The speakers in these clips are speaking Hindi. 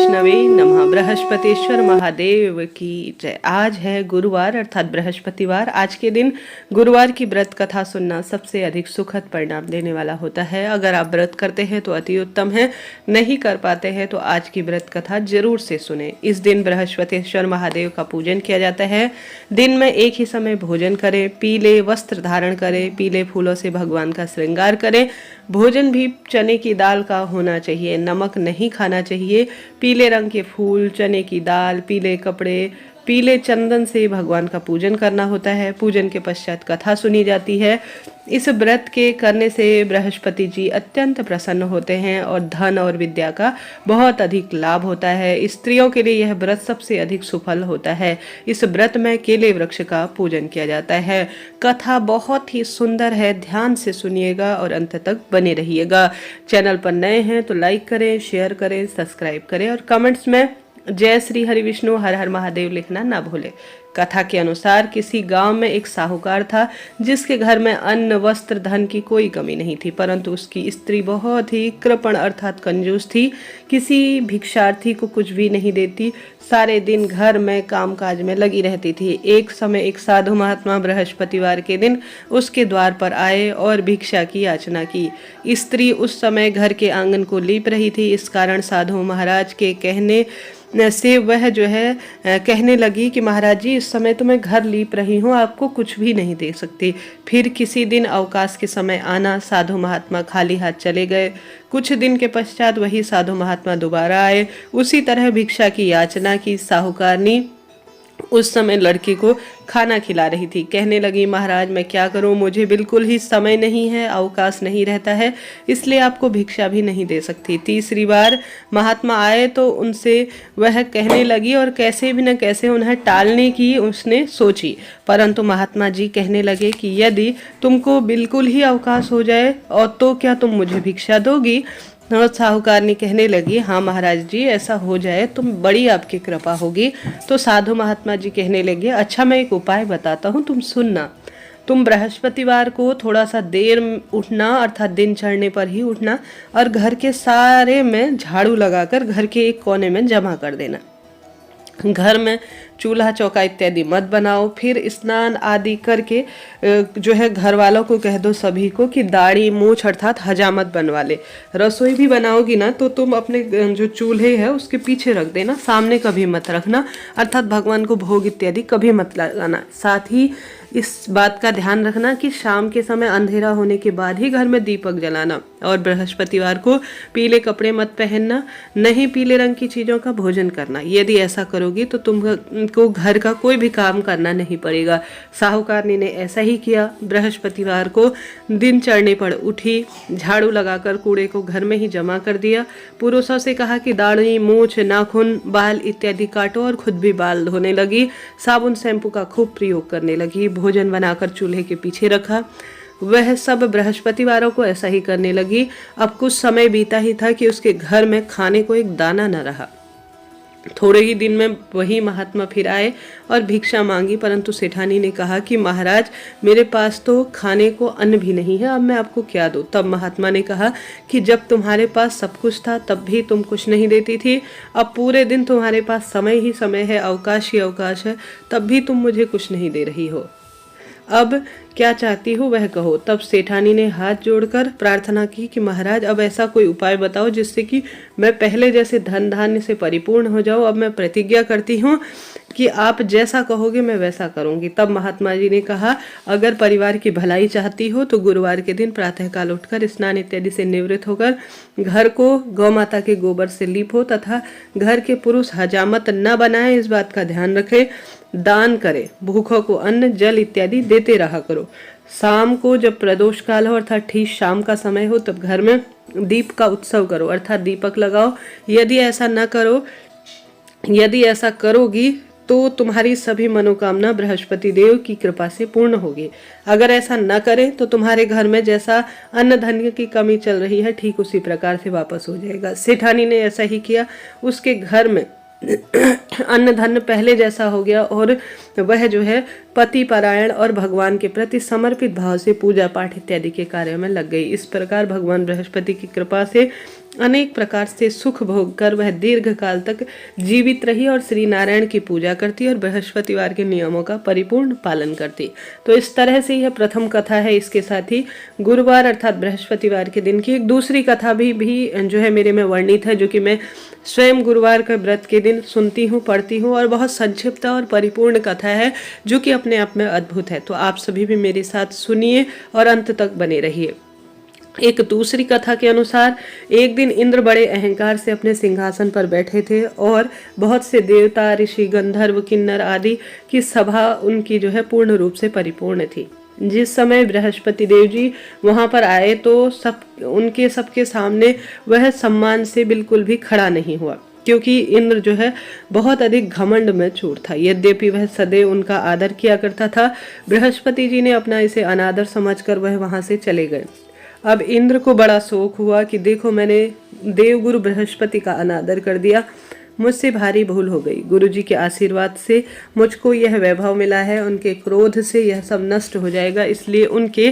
वैष्णवे नमः। बृहस्पतिश्वर महादेव की जय। आज है गुरुवार अर्थात बृहस्पतिवार। आज के दिन गुरुवार की व्रत कथा सुनना सबसे अधिक सुखद परिणाम देने वाला होता है। अगर आप व्रत करते हैं तो अति उत्तम है, नहीं कर पाते हैं तो आज की व्रत कथा जरूर से सुने। इस दिन बृहस्पतिश्वर महादेव का पूजन किया जाता है। दिन में एक ही समय भोजन करें, पीले वस्त्र धारण करें, पीले फूलों से भगवान का श्रृंगार करें। भोजन भी चने की दाल का होना चाहिए, नमक नहीं खाना चाहिए। पीले रंग के फूल, चने की दाल, पीले कपड़े, पीले चंदन से भगवान का पूजन करना होता है। पूजन के पश्चात कथा सुनी जाती है। इस व्रत के करने से बृहस्पति जी अत्यंत प्रसन्न होते हैं और धन और विद्या का बहुत अधिक लाभ होता है। स्त्रियों के लिए यह व्रत सबसे अधिक सफल होता है। इस व्रत में केले वृक्ष का पूजन किया जाता है। कथा बहुत ही सुंदर है, ध्यान से सुनिएगा और अंत तक बने रहिएगा। चैनल पर नए हैं तो लाइक करें, शेयर करें, सब्सक्राइब करें और कमेंट्स में जय श्री हरि विष्णु हर हर महादेव लिखना ना भूले। कथा के अनुसार किसी गांव में एक साहूकार था जिसके घर में अन्न, वस्त्र, धन की कोई कमी नहीं थी, परंतु उसकी स्त्री बहुत ही कृपण अर्थात कंजूस थी। किसी भिक्षार्थी को कुछ भी नहीं देती, सारे दिन घर में कामकाज में लगी रहती थी। एक समय एक साधु महात्मा बृहस्पतिवार के दिन उसके द्वार पर आए और भिक्षा की याचना की। स्त्री उस समय घर के आंगन को लीप रही थी। इस कारण साधु महाराज के कहने से वह जो है कहने लगी कि महाराज जी, इस समय तो मैं घर लीप रही हूँ, आपको कुछ भी नहीं दे सकती। फिर किसी दिन अवकाश के समय आना। साधु महात्मा खाली हाथ चले गए। कुछ दिन के पश्चात वही साधु महात्मा दोबारा आए। उसी तरह भिक्षा की याचना की। साहूकारनी उस समय लड़की को खाना खिला रही थी। कहने लगी, महाराज मैं क्या करूं, मुझे बिल्कुल ही समय नहीं है, अवकाश नहीं रहता है, इसलिए आपको भिक्षा भी नहीं दे सकती। तीसरी बार महात्मा आए तो उनसे वह कहने लगी और कैसे भी न कैसे उन्हें टालने की उसने सोची, परंतु महात्मा जी कहने लगे कि यदि तुमको बिल्कुल ही अवकाश हो जाए और तो क्या तुम मुझे भिक्षा दोगी? साहूकारनी कहने लगी, हाँ महाराज जी, ऐसा हो जाए तो बड़ी आपकी कृपा होगी। तो साधु महात्मा जी कहने लगे, अच्छा मैं एक उपाय बताता हूँ, तुम सुनना। तुम बृहस्पतिवार को थोड़ा सा देर उठना अर्थात दिन चढ़ने पर ही उठना और घर के सारे में झाड़ू लगाकर घर के एक कोने में जमा कर देना। घर में चूल्हा चौका इत्यादि मत बनाओ। फिर स्नान आदि करके जो है घर वालों को कह दो सभी को कि दाढ़ी मूछ अर्थात हजामत बनवा ले। रसोई भी बनाओगी ना तो तुम अपने जो चूल्हे है उसके पीछे रख देना, सामने कभी मत रखना, अर्थात भगवान को भोग इत्यादि कभी मत लगाना। साथ ही इस बात का ध्यान रखना कि शाम के समय अंधेरा होने के बाद ही घर में दीपक जलाना। और बृहस्पतिवार को पीले कपड़े मत पहनना, नहीं पीले रंग की चीजों का भोजन करना। यदि ऐसा करोगी तो तुमको घर का कोई भी काम करना नहीं पड़ेगा। साहूकारनी ने ऐसा ही किया। बृहस्पतिवार को दिन चढ़ने पर उठी, झाड़ू लगाकर कूड़े को घर में ही जमा कर दिया। पुरुषों से कहा कि दाढ़ी, मूछ, नाखून, बाल इत्यादि काटो और खुद भी बाल धोने लगी। साबुन शैम्पू का खूब प्रयोग करने लगी। भोजन बनाकर चूल्हे के पीछे रखा। वह सब बृहस्पतिवारों को ऐसा ही करने लगी। अब कुछ समय बीता ही था कि उसके घर में खाने को एक दाना न रहा। थोड़े ही दिन में वही महात्मा फिर आए और भिक्षा मांगी, परंतु सेठानी ने कहा कि महाराज मेरे पास तो खाने को अन्न भी नहीं है, अब मैं आपको क्या दूं? तब महात्मा ने कहा कि जब तुम्हारे पास सब कुछ था तब भी तुम कुछ नहीं देती थी, अब पूरे दिन तुम्हारे पास समय ही समय है, अवकाश ही अवकाश है, तब भी तुम मुझे कुछ नहीं दे रही हो। अब क्या चाहती हो वह कहो। तब सेठानी ने हाथ जोड़कर प्रार्थना की कि महाराज अब ऐसा कोई उपाय बताओ जिससे कि मैं पहले जैसे धन धान्य से परिपूर्ण हो जाऊं। अब मैं प्रतिज्ञा करती हूँ कि आप जैसा कहोगे मैं वैसा करूंगी। तब महात्मा जी ने कहा, अगर परिवार की भलाई चाहती हो तो गुरुवार के दिन प्रातःकाल उठकर स्नान इत्यादि से निवृत्त होकर घर को गौ माता के गोबर से लीपो तथा घर के पुरुष हजामत न बनाए, इस बात का ध्यान रखे। दान करे, भूखों को अन्न जल इत्यादि देते रहा करो। शाम को जब प्रदोष काल हो अर्थात ठीक शाम का समय हो तब घर में दीप का उत्सव करो अर्थात दीपक लगाओ। यदि ऐसा करोगी तो तुम्हारी सभी मनोकामना बृहस्पति देव की कृपा से पूर्ण होगी। अगर ऐसा न करें तो तुम्हारे घर में जैसा अन्न धन्य की कमी चल रही है ठीक उसी प्रकार से वापस हो जाएगा। सेठानी ने ऐसा ही किया। उसके घर में अन्न धन पहले जैसा हो गया और वह जो है पति परायण और भगवान के प्रति समर्पित भाव से पूजा पाठ इत्यादि के कार्य में लग गई। इस प्रकार भगवान बृहस्पति की कृपा से अनेक प्रकार से सुख भोग कर वह दीर्घ काल तक जीवित रही और श्री नारायण की पूजा करती और बृहस्पतिवार के नियमों का परिपूर्ण पालन करती। तो इस तरह से यह प्रथम कथा है। इसके साथ ही गुरुवार अर्थात बृहस्पतिवार के दिन की एक दूसरी कथा भी जो है मेरे में वर्णित है, जो कि मैं स्वयं गुरुवार के व्रत के दिन सुनती हूँ, पढ़ती हूँ, और बहुत संक्षिप्त और परिपूर्ण कथा है जो कि अपने आप में अद्भुत है। तो आप सभी भी मेरे साथ सुनिए और अंत तक बने रहिए। एक दूसरी कथा के अनुसार एक दिन इंद्र बड़े अहंकार से अपने सिंहासन पर बैठे थे और बहुत से देवता, ऋषि, गंधर्व, किन्नर आदि की सभा उनकी जो है पूर्ण रूप से परिपूर्ण थी। जिस समय बृहस्पति देव जी वहां पर आए तो सबके सामने वह सम्मान से बिल्कुल भी खड़ा नहीं हुआ, क्योंकि इंद्र जो है बहुत अधिक घमंड में चूर था। यद्यपि वह सदैव उनका आदर किया करता था, बृहस्पति जी ने अपना इसे अनादर समझकर वह वहां से चले गए। अब इंद्र को बड़ा शोक हुआ कि देखो, मैंने देवगुरु बृहस्पति का अनादर कर दिया, मुझसे भारी भूल हो गई। गुरुजी के आशीर्वाद से मुझको यह वैभव मिला है, उनके क्रोध से यह सब नष्ट हो जाएगा, इसलिए उनके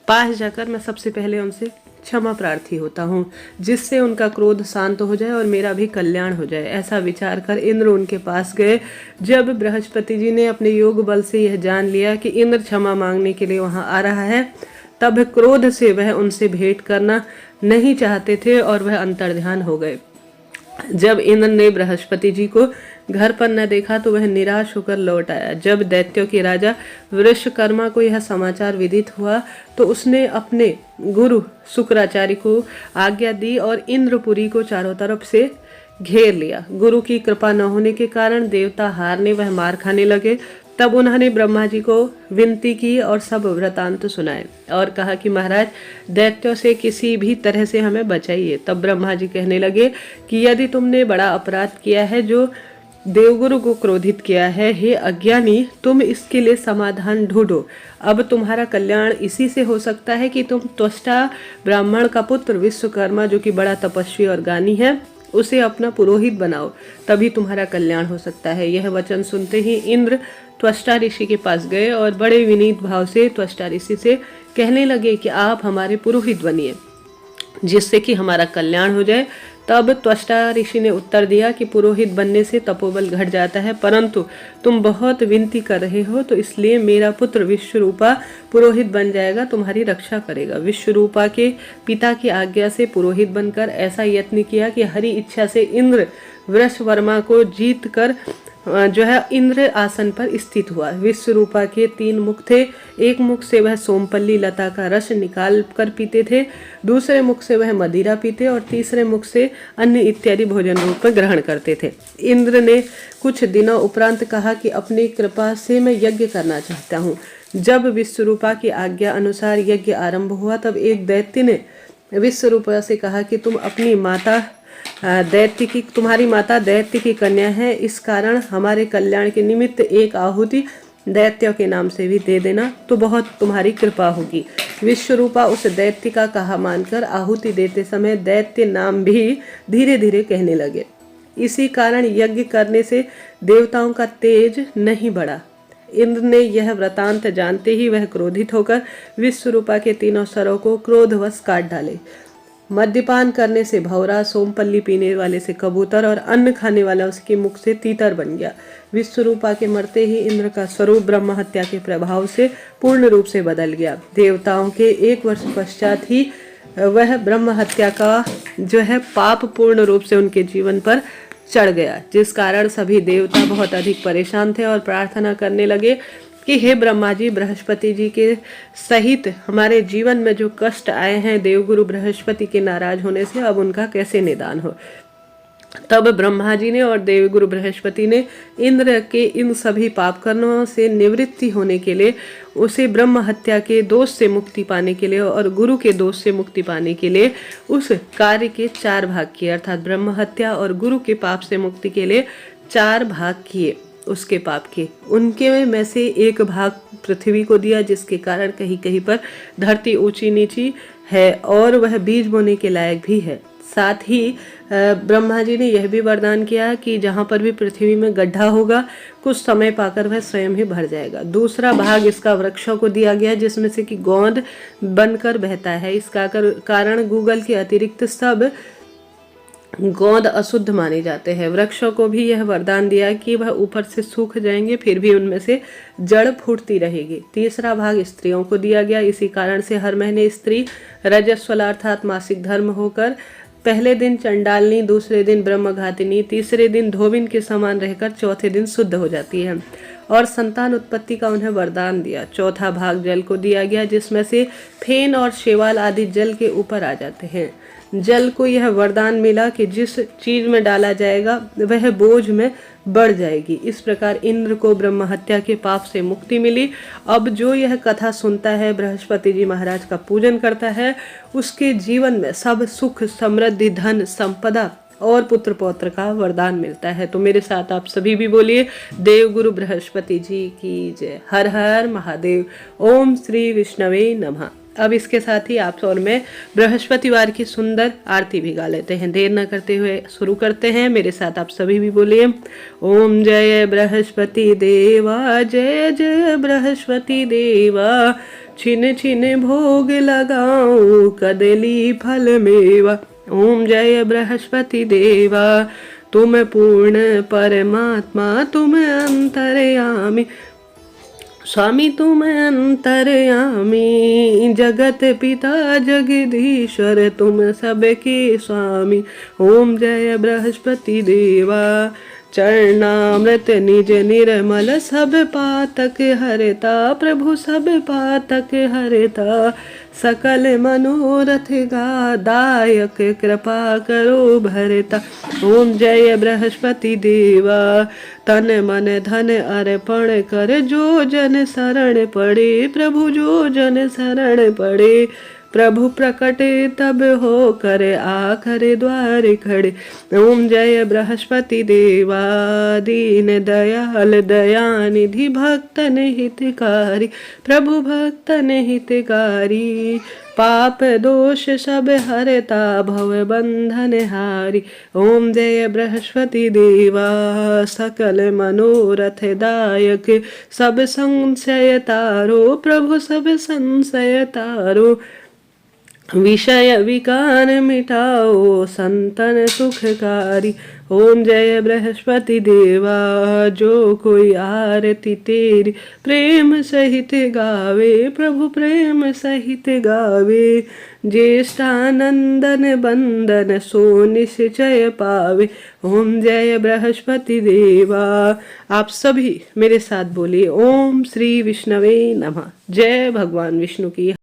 पास जाकर मैं सबसे पहले उनसे क्षमा प्रार्थी होता हूँ, जिससे उनका क्रोध शांत हो जाए और मेरा भी कल्याण हो जाए। ऐसा विचार कर इंद्र उनके पास गए। जब बृहस्पति जी ने अपने योग बल से यह जान लिया कि इंद्र क्षमा मांगने के लिए वहां आ रहा है, तब क्रोध से वह उनसे भेंट करना नहीं चाहते थे और वह अंतर्ध्यान हो गए। जब इंद्र ने बृहस्पति जी को घर पर न देखा तो वह निराश होकर लौट आया। जब दैत्यों के राजा वृषकर्मा को यह समाचार विदित हुआ तो उसने अपने गुरु शुक्राचार्य को आज्ञा दी और इंद्रपुरी को चारों तरफ से घेर लिया। गुरु की कृपा न होने के कारण देवता हारने वह मार खाने लगे। तब उन्होंने ब्रह्मा जी को विनती की और सब वृतांत सुनाए और कहा कि महाराज, दैत्यों से किसी भी तरह से हमें बचाइए। तब ब्रह्मा जी कहने लगे कि यदि तुमने बड़ा अपराध किया है जो देवगुरु को क्रोधित किया है, हे अज्ञानी, तुम इसके लिए समाधान ढूंढो। अब तुम्हारा कल्याण इसी से हो सकता है कि तुम त्वष्टा ब्राह्मण का पुत्र विश्वकर्मा, जो कि बड़ा तपस्वी और ज्ञानी है, उसे अपना पुरोहित बनाओ, तभी तुम्हारा कल्याण हो सकता है। यह वचन सुनते ही इंद्र त्वष्टा ऋषि के पास गए और बड़े विनीत भाव से त्वष्टा ऋषि से कहने लगे कि आप हमारे पुरोहित बनिए, जिससे कि हमारा कल्याण हो जाए। तब त्वष्टा ऋषि ने उत्तर दिया कि पुरोहित बनने से तपोबल घट जाता है, परंतु तुम बहुत विनती कर रहे हो, तो इसलिए मेरा पुत्र विश्वरूपा पुरोहित बन जाएगा, तुम्हारी रक्षा करेगा। विश्वरूपा के पिता की आज्ञा से पुरोहित बनकर ऐसा यत्न किया कि हरि इच्छा से इंद्र वृषवर्मा को जीत कर जो है इंद्र आसन पर स्थित हुआ। विश्वरूपा के 3 मुख थे। एक मुख से वह सोमपल्ली लता का रस निकाल कर पीते थे, दूसरे मुख से वह मदिरा पीते और तीसरे मुख से अन्न इत्यादि भोजन रूप में ग्रहण करते थे। इंद्र ने कुछ दिनों उपरांत कहा कि अपनी कृपा से मैं यज्ञ करना चाहता हूँ। जब विश्वरूपा की आज्ञा अनुसार यज्ञ आरंभ हुआ, तब एक दैत्य ने विश्वरूपा से कहा कि तुम्हारी माता दैत्य की कन्या है, इस कारण हमारे कल्याण के निमित्त एक आहुति दैत्यों के नाम से भी दे देना, तो बहुत तुम्हारी कृपा होगी। विश्वरूपा उस दैत्य का कहा मानकर आहुति देते समय दैत्य नाम भी धीरे धीरे कहने लगे। इसी कारण यज्ञ करने से देवताओं का तेज नहीं बढ़ा। इंद्र ने यह वृतांत जानते ही वह क्रोधित होकर विश्वरूपा के 3 सरों को क्रोधवश काट डाले। मद्यपान करने से भौरा, सोमपल्ली पीने वाले से कबूतर और अन्न खाने वाला उसके मुख से तीतर बन गया। विश्वरूपा के मरते ही इंद्र का स्वरूप ब्रह्म हत्या के प्रभाव से पूर्ण रूप से बदल गया। देवताओं के 1 वर्ष पश्चात ही वह ब्रह्म हत्या का जो है पाप पूर्ण रूप से उनके जीवन पर चढ़ गया, जिस कारण सभी देवता बहुत अधिक परेशान थे और प्रार्थना करने लगे कि हे ब्रह्मा जी, बृहस्पति जी के सहित हमारे जीवन में जो कष्ट आए हैं देवगुरु बृहस्पति के नाराज होने से, अब उनका कैसे निदान हो। तब ब्रह्मा जी ने और देवगुरु बृहस्पति ने इंद्र के इन सभी पाप कर्मों से निवृत्ति होने के लिए, उसे ब्रह्म हत्या के दोष से मुक्ति पाने के लिए और गुरु के दोष से मुक्ति पाने के लिए उस कार्य के 4 भाग किए, अर्थात ब्रह्म हत्या और गुरु के पाप से मुक्ति के लिए 4 भाग किए उसके पाप के। उनके में से 1 भाग पृथ्वी को दिया, जिसके कारण कहीं कहीं पर धरती ऊंची नीची है और वह बीज बोने के लायक भी है। साथ ही ब्रह्मा जी ने यह भी वरदान किया कि जहाँ पर भी पृथ्वी में गड्ढा होगा, कुछ समय पाकर वह स्वयं ही भर जाएगा। दूसरा भाग इसका वृक्षों को दिया गया, जिसमें से कि गोंद बनकर बहता है। इसका कारण गूगल के अतिरिक्त सब गोंद अशुद्ध माने जाते हैं। वृक्षों को भी यह वरदान दिया कि वह ऊपर से सूख जाएंगे फिर भी उनमें से जड़ फूटती रहेगी। तीसरा भाग स्त्रियों को दिया गया। इसी कारण से हर महीने स्त्री रजस्वला अर्थात मासिक धर्म होकर पहले दिन चंडालनी, दूसरे दिन ब्रह्मघातिनी, तीसरे दिन धोबिन के समान रहकर चौथे दिन शुद्ध हो जाती है और संतान उत्पत्ति का उन्हें वरदान दिया। चौथा भाग जल को दिया गया जिसमें से फेन और शेवाल आदि जल के ऊपर आ जाते हैं। जल को यह वरदान मिला कि जिस चीज में डाला जाएगा वह बोझ में बढ़ जाएगी। इस प्रकार इंद्र को ब्रह्म हत्या के पाप से मुक्ति मिली। अब जो यह कथा सुनता है, बृहस्पति जी महाराज का पूजन करता है, उसके जीवन में सब सुख, समृद्धि, धन, संपदा और पुत्र पौत्र का वरदान मिलता है। तो मेरे साथ आप सभी भी बोलिए देव गुरु बृहस्पति जी की जय। हर हर महादेव। ओम श्री विष्णवे नमः। अब इसके साथ ही आप और मैं बृहस्पतिवार की सुंदर आरती भी गा लेते हैं। देर न करते हुए शुरू करते हैं। मेरे साथ आप सभी भी बोलिए ओम जय बृहस्पति देवा, जय जय बृहस्पति देवा, छिन छिन भोग लगाऊं कदली फल मेवा। ओम जय बृहस्पति देवा, तुम पूर्ण परमात्मा, तुम अंतर्यामी स्वामी, तुम अंतर्यामी, जगत पिता जगदीश्वर, तुम सबके स्वामी। ओम जय बृहस्पति देवा, चरणामृत निज निर्मल, सब पातक हरता, प्रभु सब पातक हरता, सकल मनोरथ दायक, कृपा करो भरता। ओम जय बृहस्पति देवा, तन मन धन अर्पण कर, जो जन शरण पड़े, प्रभु जो जन शरण पड़े, प्रभु प्रकट तब हो कर आखर द्वार खड़े। ओम जय बृहस्पति देवा, दीन दयाल दयानिधि, भक्तन हितकारी, प्रभु भक्तन हितकारी, पाप दोष सब हरता, भव बंधन हारी। ओम जय बृहस्पति देवा, सकल मनोरथ दायक, सब संशय तारो, प्रभु सब संशय तारो, विषय विकार मिटाओ, संतन सुखकारी। ओम जय बृहस्पति देवा, जो कोई आरती तेरी प्रेम सहित गावे, प्रभु प्रेम सहित गावे, ज्येष्ठानंदन बंदन सो निश्चय पावे। ओम जय बृहस्पति देवा। आप सभी मेरे साथ बोलिए ओम श्री विष्णवे नमः। जय भगवान विष्णु की।